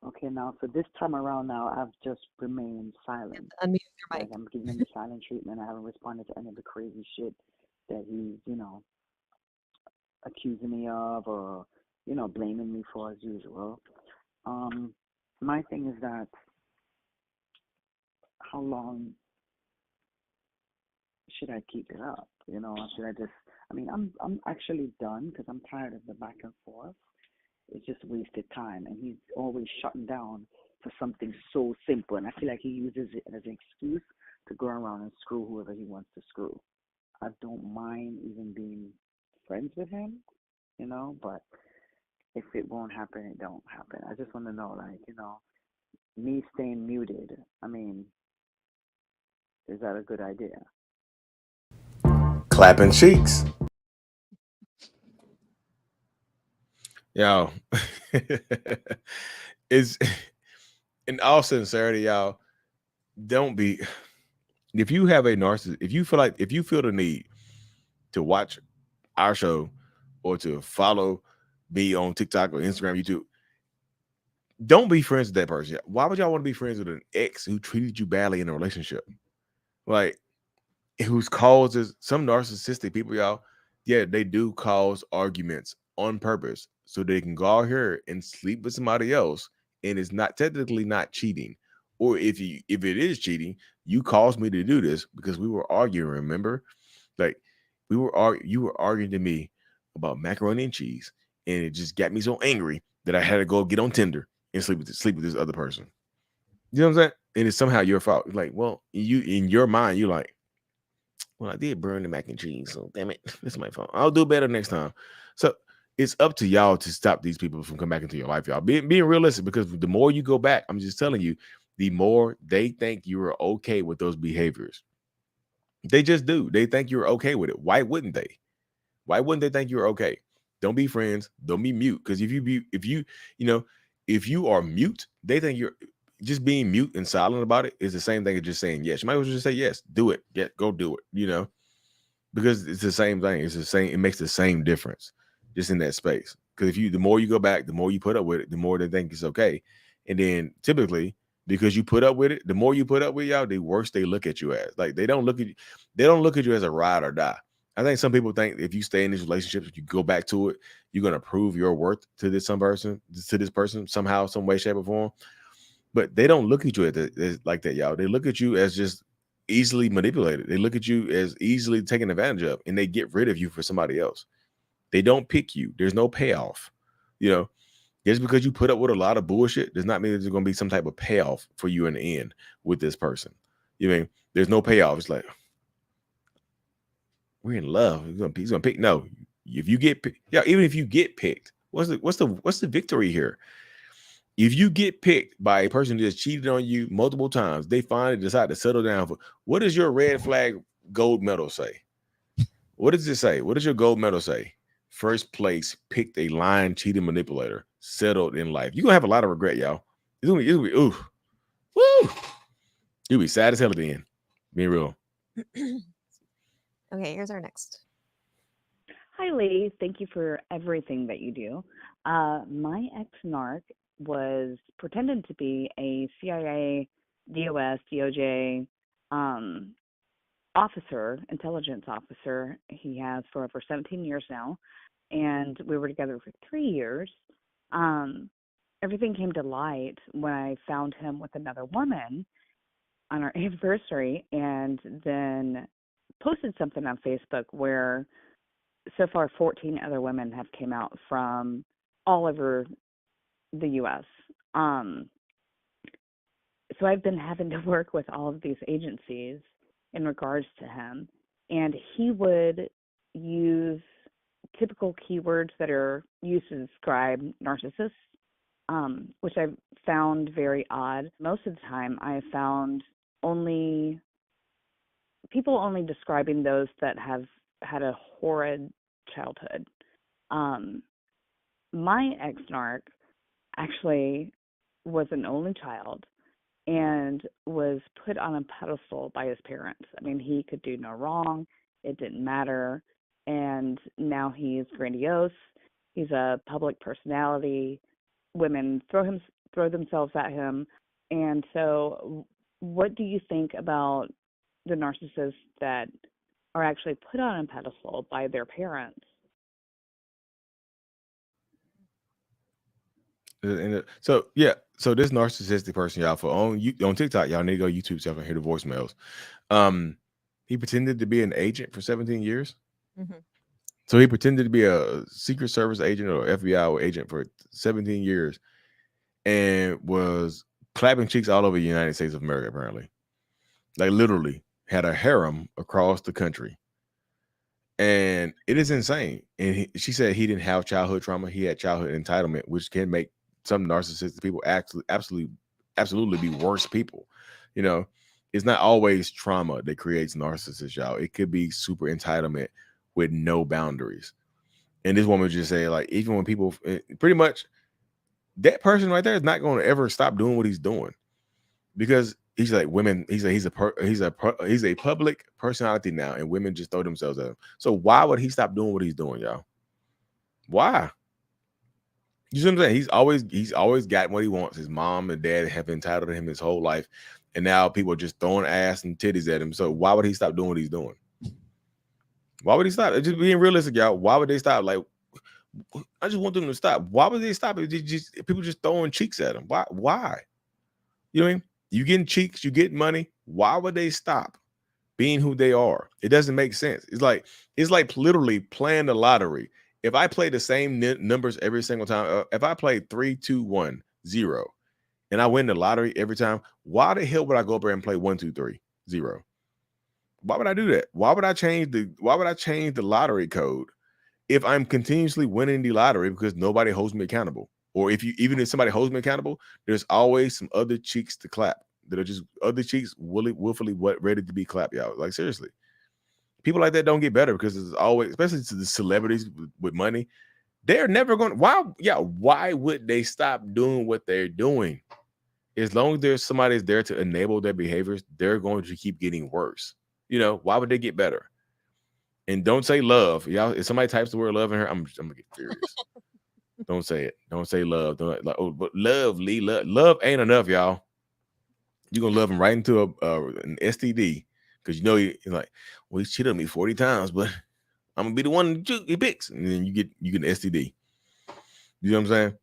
Okay, now, so this time around now, I've just remained silent. Unmute your Like, mic. I'm giving him the silent treatment. I haven't responded to any of the crazy shit that he's, accusing me of or, blaming me for as usual. My thing is that how long should I keep it up? Should I just? I mean, I'm actually done because I'm tired of the back and forth. It's just wasted time, and he's always shutting down for something so simple. And I feel like he uses it as an excuse to go around and screw whoever he wants to screw. I don't mind even being friends with him, but if it won't happen, it don't happen. I just want to know, like, me staying muted. I mean, is that a good idea? Clapping cheeks. Y'all. It's in all sincerity, y'all, don't be if you have a narcissist, if you feel the need to watch our show or to follow me on TikTok or Instagram, YouTube, don't be friends with that person. Why would y'all want to be friends with an ex who treated you badly in a relationship? Like, who's causes some narcissistic people, y'all. Yeah, they do cause arguments on purpose so they can go out here and sleep with somebody else, and it's not technically not cheating, Or if it is cheating, you caused me to do this because we were arguing. Remember, like you were arguing to me about macaroni and cheese, and it just got me so angry that I had to go get on Tinder and sleep with this other person. You know what I'm saying? And it's somehow your fault. Like, well, you in your mind, you're like, well, I did burn the mac and cheese, so damn it, it's my fault. I'll do better next time. So it's up to y'all to stop these people from coming back into your life, y'all. Being realistic, because the more you go back, I'm just telling you, the more they think you are okay with those behaviors. They just do. They think you're okay with it. Why wouldn't they? Why wouldn't they think you're okay? Don't be friends. Don't be mute. Because if you are mute, they think you're just being mute and silent about it is the same thing as just saying yes. You might as well just say yes. Do it. Go do it. Because it's the same thing. It's the same. It makes the same difference just in that space. Because the more you go back, the more you put up with it, the more they think it's okay. And then typically, because you put up with it, the more you put up with y'all, the worse they look at you as. Like they don't look at you as a ride or die. I think some people think if you stay in these relationships, if you go back to it, you're gonna prove your worth to this person somehow, some way, shape, or form. But they don't look at you as like that, y'all. They look at you as just easily manipulated. They look at you as easily taken advantage of, and they get rid of you for somebody else. They don't pick you. There's no payoff. Just because you put up with a lot of bullshit does not mean there's going to be some type of payoff for you in the end with this person. There's no payoff. It's like, we're in love. He's gonna pick. No, if you get picked, yeah, even if you get picked, what's the victory here? If you get picked by a person who has cheated on you multiple times, they finally decide to settle down for. What does your red flag gold medal say? What does it say? What does your gold medal say? First place, picked a lying, cheating manipulator, settled in life. You're gonna have a lot of regret, y'all. It's gonna be ooh, woo. You'll be sad as hell at the end. Being real. Okay, here's our next. Hi, ladies. Thank you for everything that you do. My ex-narc was pretending to be a CIA, DOS, DOJ officer, intelligence officer. He has for over 17 years now, and we were together for 3 years. Everything came to light when I found him with another woman on our anniversary, and then posted something on Facebook where so far 14 other women have came out from all over the U.S. So I've been having to work with all of these agencies in regards to him, and he would use typical keywords that are used to describe narcissists, which I've found very odd. Most of the time I have found people only describing those that have had a horrid childhood. My ex-narc actually was an only child and was put on a pedestal by his parents. I mean, he could do no wrong. It didn't matter. And now he's grandiose. He's a public personality. Women throw themselves at him. And so what do you think about the narcissists that are actually put on a pedestal by their parents? So this narcissistic person, y'all, on TikTok, y'all need to go YouTube stuff and hear the voicemails. He pretended to be an agent for 17 years. Mm-hmm. So he pretended to be a Secret Service agent or FBI agent for 17 years and was clapping cheeks all over the United States of America, apparently. Like literally had a harem across the country. And it is insane. And she said he didn't have childhood trauma. He had childhood entitlement, which can make some narcissistic people absolutely be worse people. It's not always trauma that creates narcissists, y'all. It could be super entitlement with no boundaries. And this woman just said, like, even when people pretty much that person right there is not going to ever stop doing what he's doing, because he's like women. He's a public personality now, and women just throw themselves at him. So why would he stop doing what he's doing, y'all? Why? You see what I'm saying? He's always got what he wants. His mom and dad have entitled him his whole life, and now people are just throwing ass and titties at him. So why would he stop doing what he's doing? Why would he stop? Just being realistic, y'all. Why would they stop? Like, I just want them to stop. Why would they stop? People just throwing cheeks at him. Why? You know what I mean? You getting cheeks, you get money. Why would they stop being who they are? It doesn't make sense. It's like literally playing the lottery. If I play the same numbers every single time, if I play 3, 2, 1, 0, and I win the lottery every time, why the hell would I go up there and play 1, 2, 3, 0? Why would I do that? Why would I change the lottery code if I'm continuously winning the lottery because nobody holds me accountable? Or even if somebody holds me accountable, there's always some other cheeks to clap that are just other cheeks willfully ready to be clapped, y'all. Like seriously. People like that don't get better because it's always, especially to the celebrities with money, they're never going. Why would they stop doing what they're doing? As long as there's somebody that's there to enable their behaviors, they're going to keep getting worse. Why would they get better? And don't say love. Y'all, if somebody types the word love in here, I'm gonna get furious. Don't say it. Don't say love. Don't like, oh, but love ain't enough, y'all. You're gonna love him right into an STD because you're like, well, he's cheated on me 40 times, but I'm gonna be the one he picks, and then you get an STD. You know what I'm saying?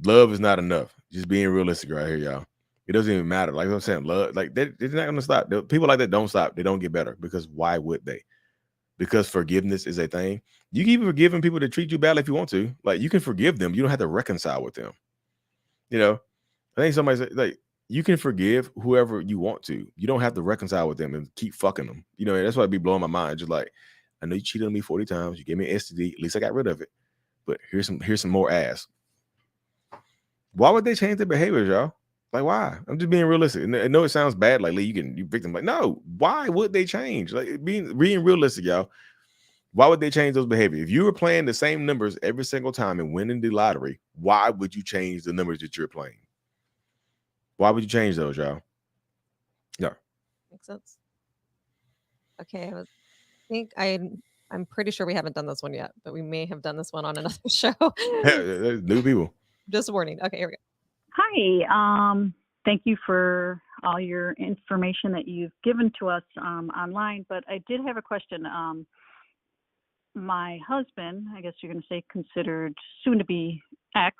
Love is not enough. Just being realistic right here, y'all. It doesn't even matter. Like I'm saying, love, like they're not gonna stop. People like that don't stop. They don't get better because why would they? Because forgiveness is a thing. You can even forgive people that treat you badly if you want to. Like you can forgive them. You don't have to reconcile with them. I think somebody said like you can forgive whoever you want to. You don't have to reconcile with them and keep fucking them. That's why it'd be blowing my mind. Just like I know you cheated on me 40 times. You gave me an STD. At least I got rid of it. But here's some more ass. Why would they change their behaviors, y'all? Like why? I'm just being realistic. And I know it sounds bad. Like you victim. Like no. Why would they change? Like being realistic, y'all. Why would they change those behaviors? If you were playing the same numbers every single time and winning the lottery, why would you change the numbers that you're playing? Why would you change those, y'all? Yeah. Makes sense. Okay, I'm pretty sure we haven't done this one yet, but we may have done this one on another show. New people. Just warning. Okay, here we go. Hi. Thank you for all your information that you've given to us online, but I did have a question. My husband, I guess you're going to say considered soon to be ex.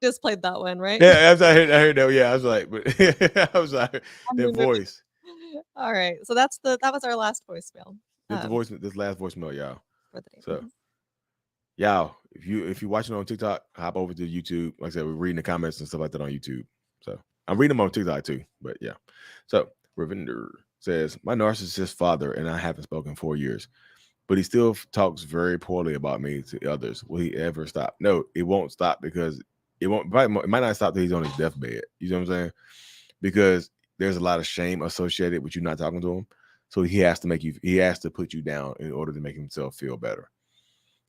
Just played that one, right? Yeah, I heard that. Yeah, I was like, but I was like, their voice. All right, so that was our last voicemail. This last voicemail, y'all. For the day. So, y'all, if you're watching on TikTok, hop over to YouTube. Like I said, we're reading the comments and stuff like that on YouTube. So I'm reading them on TikTok too. But yeah. So Ravinder says, my narcissist father and I haven't spoken 4 years, but he still talks very poorly about me to others. Will he ever stop? No, it won't stop because it might not stop till he's on his deathbed. You know what I'm saying? Because there's a lot of shame associated with you not talking to him. So he has to put you down in order to make himself feel better.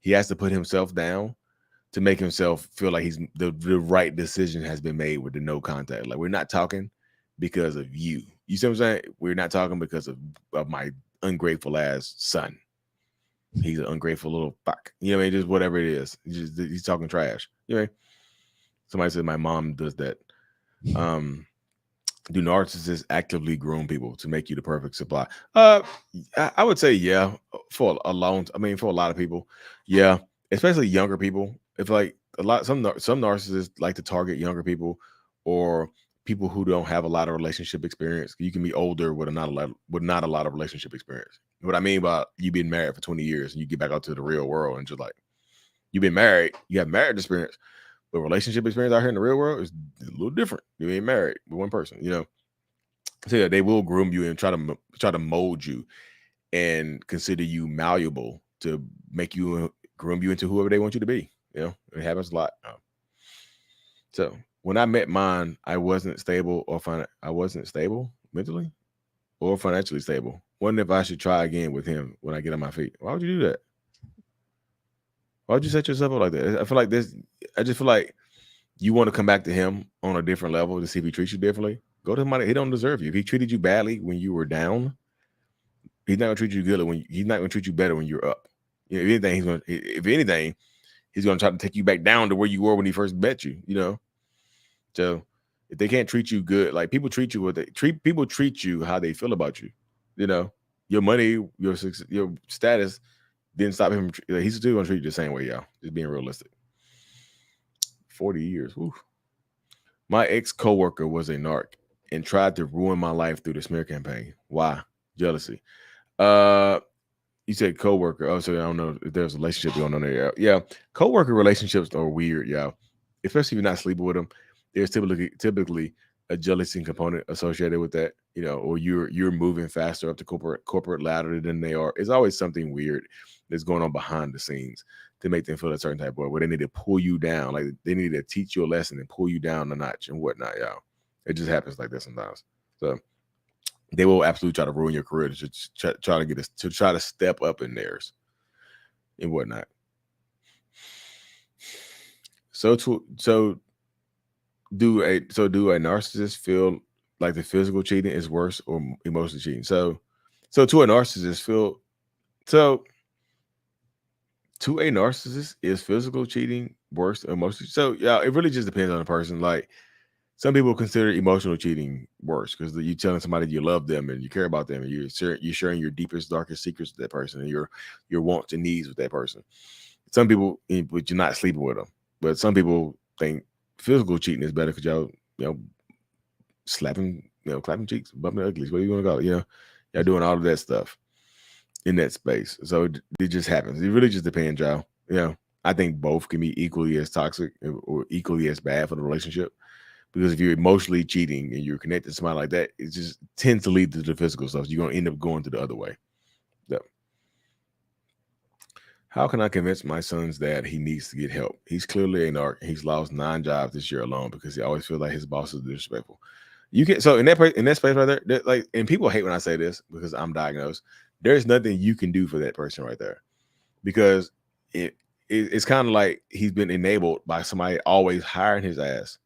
He has to put himself down to make himself feel like he's the right decision has been made with the no contact. Like we're not talking because of you. You see what I'm saying? We're not talking because of my ungrateful ass son. He's an ungrateful little fuck. You know what I mean? Just whatever it is. He's talking trash. You know what I mean? Somebody said my mom does that. Do narcissists actively groom people to make you the perfect supply? I would say yeah, for a lot of people, yeah, especially younger people. If like some narcissists like to target younger people or people who don't have a lot of relationship experience. You can be older with not a lot of relationship experience. What I mean by you being married for 20 years and you get back out to the real world and just like you've been married, you have marriage experience. But relationship experience out here in the real world is a little different. You ain't married with one person, So yeah, they will groom you and try to mold you and consider you malleable to make you groom you into whoever they want you to be. It happens a lot. So when I met mine, I wasn't stable mentally or financially stable. Wonder if I should try again with him when I get on my feet. Why would you do that? Why would you set yourself up like that? I just feel like you want to come back to him on a different level to see if he treats you differently. Go to somebody. He don't deserve you. If he treated you badly when you were down, he's not gonna treat you good he's not gonna treat you better when you're up. If anything, he's gonna try to take you back down to where you were when he first met you. So if they can't treat you good, like people treat you people treat you how they feel about you. Your money, your status didn't stop him. He's still gonna treat you the same way, y'all. Just being realistic. 40 years. Whew. My ex coworker was a narc and tried to ruin my life through the smear campaign. Why? Jealousy. Uh, you said coworker. Oh, so I don't know if there's a relationship going on there. Yeah, coworker relationships are weird, y'all. Especially if you're not sleeping with them. There's typically a jealousy component associated with that, or you're moving faster up the corporate ladder than they are. It's always something weird that's going on behind the scenes to make them feel a certain type of way, where they need to pull you down, like they need to teach you a lesson and pull you down a notch and whatnot, y'all. It just happens like that sometimes. So they will absolutely try to ruin your career to try to get us to try to step up in theirs and whatnot. So do a narcissist feel like the physical cheating is worse or emotional cheating? So to a narcissist feel so to a narcissist, is physical cheating worse or emotional? So yeah, it really just depends on the person. Like some people consider emotional cheating worse because you telling somebody you love them and you care about them and you're sharing your deepest, darkest secrets with that person and your wants and needs with that person. Some people, but you're not sleeping with them. But some people think physical cheating is better because y'all, slapping, clapping cheeks, bumping uglies, what do you want to call it? Y'all doing all of that stuff in that space. So it just happens. It really just depends, y'all. I think both can be equally as toxic or equally as bad for the relationship. Because if you're emotionally cheating and you're connected to somebody like that, it just tends to lead to the physical stuff. So you're going to end up going to the other way. So, how can I convince my son's dad he needs to get help? He's clearly a narc. He's lost 9 jobs this year alone because he always feels like his boss is disrespectful. You can in that space right there, like, and people hate when I say this because I'm diagnosed. There's nothing you can do for that person right there because it's kind of like he's been enabled by somebody always hiring his ass.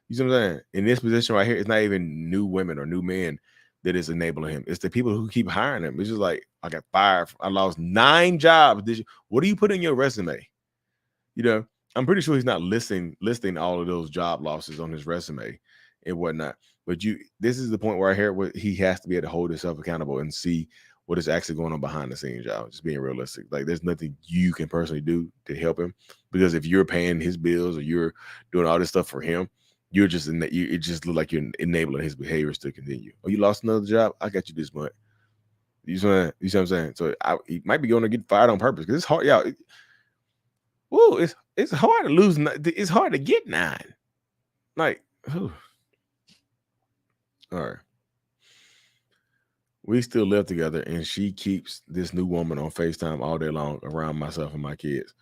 You see what I'm saying? In this position right here, it's not even new women or new men that is enabling him. It's the people who keep hiring him. It's just like, I got fired. I lost 9 jobs. What do you put in your resume? I'm pretty sure he's not listing all of those job losses on his resume and whatnot. But this is the point where I hear where he has to be able to hold himself accountable and see what is actually going on behind the scenes, y'all. Just being realistic. Like, there's nothing you can personally do to help him because if you're paying his bills or you're doing all this stuff for him, it just look like you're enabling his behaviors to continue. Oh, you lost another job? I got you this month. You see what I'm saying? So he might be going to get fired on purpose because it's hard, y'all. It's hard to lose. It's hard to get 9. Like, whew. All right. We still live together, and she keeps this new woman on FaceTime all day long around myself and my kids.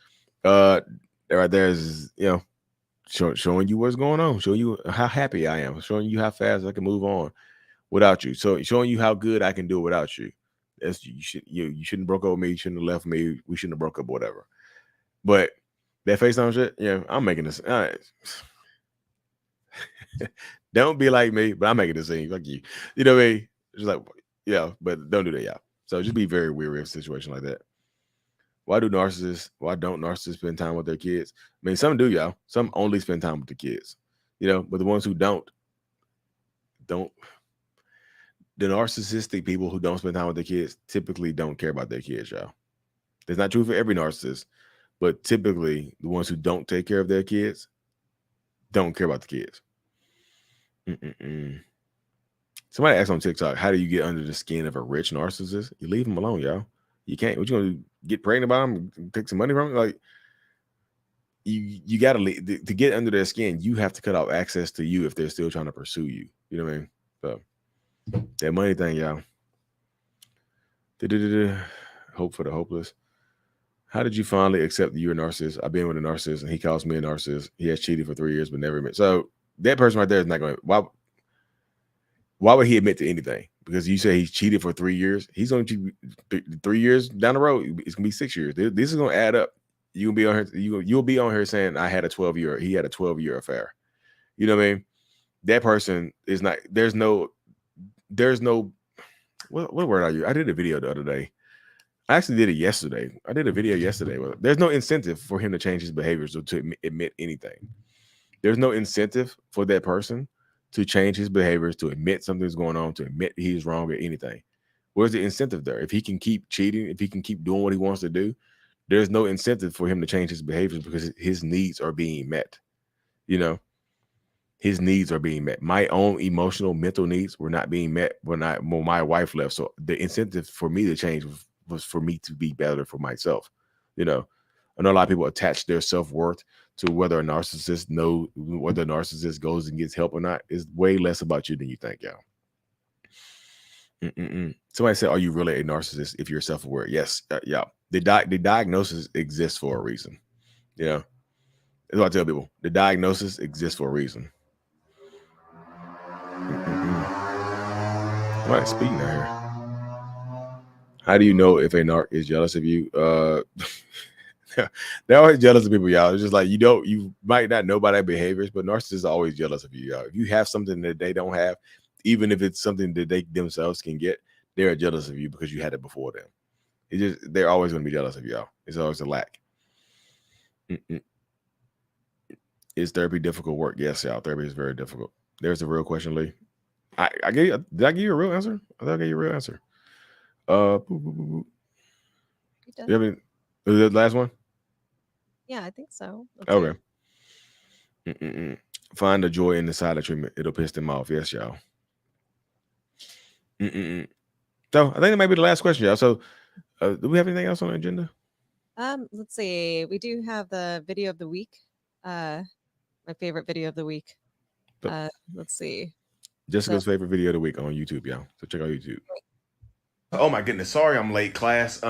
Right there is, showing you what's going on, showing you how happy I am, showing you how fast I can move on without you. So showing you how good I can do it without you. You shouldn't broke up with me. You shouldn't have left me. We shouldn't have broke up, whatever. But that FaceTime shit, I'm making this. Don't be like me, but I'm making this scene. Like you. You know what I mean? Just like, but don't do that, y'all. So just be very weary of a situation like that. Why don't narcissists spend time with their kids? I mean, some do, y'all. Some only spend time with the kids. But the ones who don't. The narcissistic people who don't spend time with their kids typically don't care about their kids, y'all. That's not true for every narcissist, but typically the ones who don't take care of their kids don't care about the kids. Somebody asked on TikTok, how do you get under the skin of a rich narcissist? You leave them alone, y'all. You can't. What you gonna do? Get pregnant by them? Take some money from them? Like, you gotta leave to get under their skin. You have to cut off access to you if they're still trying to pursue you. You know what I mean? So that money thing, y'all. Hope for the hopeless. How did you finally accept that you're a narcissist? I've been with a narcissist and he calls me a narcissist. He has cheated for 3 years but never admit. So that person right there is not going to. Why would he admit to anything? Because you say he's cheated for 3 years. He's going to cheat 3 years down the road. It's going to be 6 years. This is going to add up. You'll be on here. You'll be on here saying he had a 12-year affair. You know what I mean? That person is not. There's no. What word are you? I did a video the other day. I actually did it yesterday. I did a video yesterday. There's no incentive for him to change his behaviors or to admit anything. There's no incentive for that person to change his behaviors, to admit something's going on, to admit he's wrong or anything. Where's the incentive there? If he can keep cheating, if he can keep doing what he wants to do, there's no incentive for him to change his behaviors because his needs are being met. his needs are being met. My own emotional, mental needs were not being met when my wife left. So the incentive for me to change was for me to be better for myself. You know, I know a lot of people attach their self-worth to whether a narcissist whether a narcissist goes and gets help or not. Is way less about you than you think, y'all. Somebody said, "Are you really a narcissist if you're self-aware?" Yes, yeah. The diagnosis exists for a reason. You know, that's what I tell people. The diagnosis exists for a reason. Somebody speaking out here. How do you know if a narc is jealous of you? They're always jealous of people, y'all. It's just like you might not know about their behaviors, but narcissists are always jealous of you, y'all. If you have something that they don't have, even if it's something that they themselves can get, they're jealous of you because you had it before them. They're always going to be jealous of y'all. It's always a lack. Is therapy difficult work? Yes, y'all. Therapy is very difficult. There's the real question, Lee. Did I give you a real answer? I thought I gave you a real answer. You have any, is that the last one? Yeah, I think so. Okay. Find the joy in the silent treatment. It'll piss them off. Yes, y'all. So I think that might be the last question, y'all. So do we have anything else on the agenda? Let's see. We do have the video of the week. My favorite video of the week. Let's see. Jessica's favorite video of the week on YouTube, y'all. So check out YouTube. Oh my goodness. Sorry I'm late, class.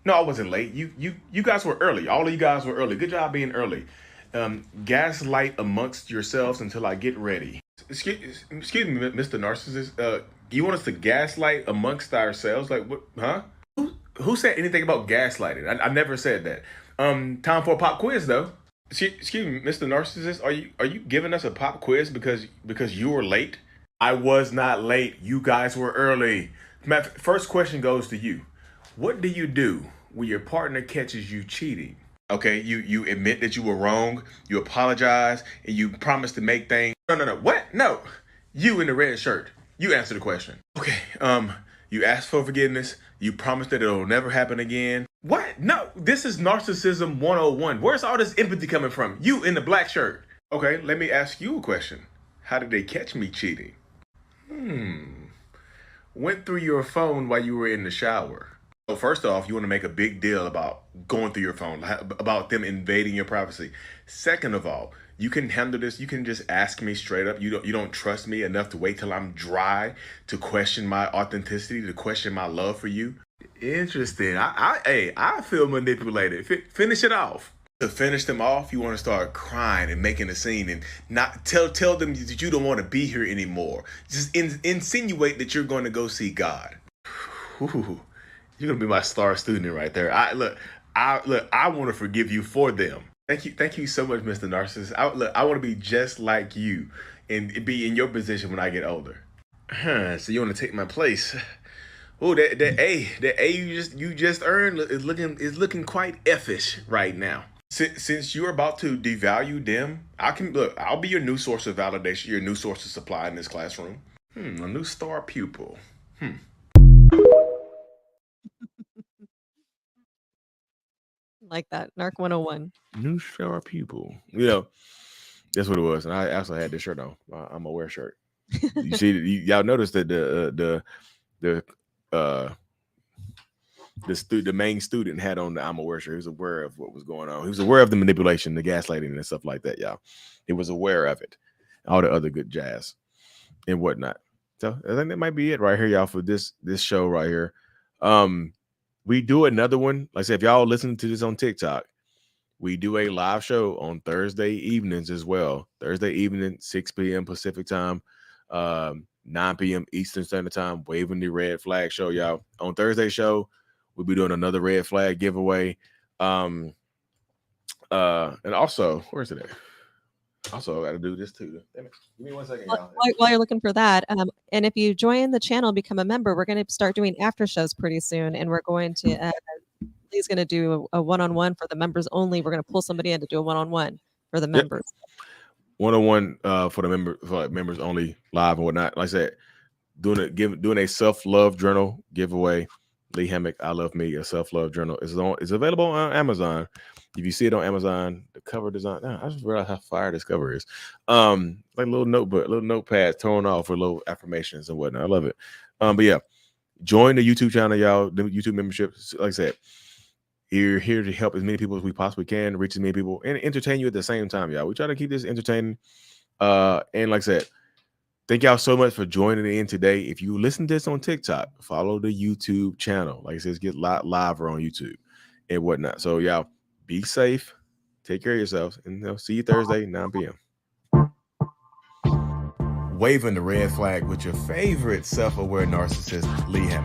No, I wasn't late. You guys were early. All of you guys were early. Good job being early. Gaslight amongst yourselves until I get ready. Excuse me, Mr. Narcissist. You want us to gaslight amongst ourselves? Like what? Huh? Who said anything about gaslighting? I never said that. Time for a pop quiz though. Excuse me, Mr. Narcissist. Are you giving us a pop quiz because you were late? I was not late. You guys were early. First question goes to you. What do you do when your partner catches you cheating? Okay, you admit that you were wrong, you apologize, and you promise to make things. No. What? No. You in the red shirt. You answer the question. Okay, you ask for forgiveness, you promise that it'll never happen again. What? No, this is narcissism 101. Where's all this empathy coming from? You in the black shirt. Okay, let me ask you a question. How did they catch me cheating? Went through your phone while you were in the shower. So first off, you want to make a big deal about going through your phone, about them invading your privacy. Second of all, you can handle this. You can just ask me straight up. You don't trust me enough to wait till I'm dry to question my authenticity, to question my love for you. Interesting. I feel manipulated. Finish it off. To finish them off, you want to start crying and making a scene and not tell them that you don't want to be here anymore. Just insinuate that you're going to go see God. Ooh, you're gonna be my star student right there. I want to forgive you for them. Thank you so much, Mr. Narcissist. I want to be just like you and be in your position when I get older. So you want to take my place? Oh, that A you just earned is looking quite effish right now. Since you're about to devalue them, I'll be your new source of validation, your new source of supply in this classroom. A new star pupil. Like that. Narc 101. New star pupil. You know, that's what it was. And I also had this shirt on. I'm a wear shirt. You see, y'all noticed that the main student had on the I'm aware shirt. He was aware of what was going on. He was aware of the manipulation, the gaslighting, and stuff like that, y'all. He was aware of it. All the other good jazz and whatnot. So I think that might be it right here, y'all, for this show right here. We do another one. Like I said, if y'all listen to this on TikTok, we do a live show on Thursday evenings as well. Thursday evening, 6 p.m. Pacific time, 9 p.m. Eastern Standard Time, waving the red flag show, y'all. On Thursday show, we'll be doing another red flag giveaway. And also, where's it at? Also, I got to do this too. Damn it. Give me 1 second, y'all. While you're looking for that, and if you join the channel, become a member, we're going to start doing after shows pretty soon, and we're going to. He's going to do a one-on-one for the members only. We're going to pull somebody in to do a one-on-one for the members. One-on-one for the members only, live and whatnot. Like I said, doing a self-love journal giveaway. Lee Hammock, I Love Me, a self-love journal is available on Amazon. If you see it on Amazon, the cover design, I just realized how fire this cover is. Like a little notebook, little notepad torn off with little affirmations and whatnot. I love it. But yeah, join the YouTube channel, y'all. The YouTube membership. Like I said, we're here to help as many people as we possibly can, reach as many people, and entertain you at the same time, y'all. We try to keep this entertaining. And like I said, thank y'all so much for joining in today. If you listen to this on TikTok, follow the YouTube channel. Like I said, get live on YouTube and whatnot. So y'all be safe, take care of yourselves, and see you Thursday, 9 p.m. Waving the red flag with your favorite self-aware narcissist, Lee Hammond.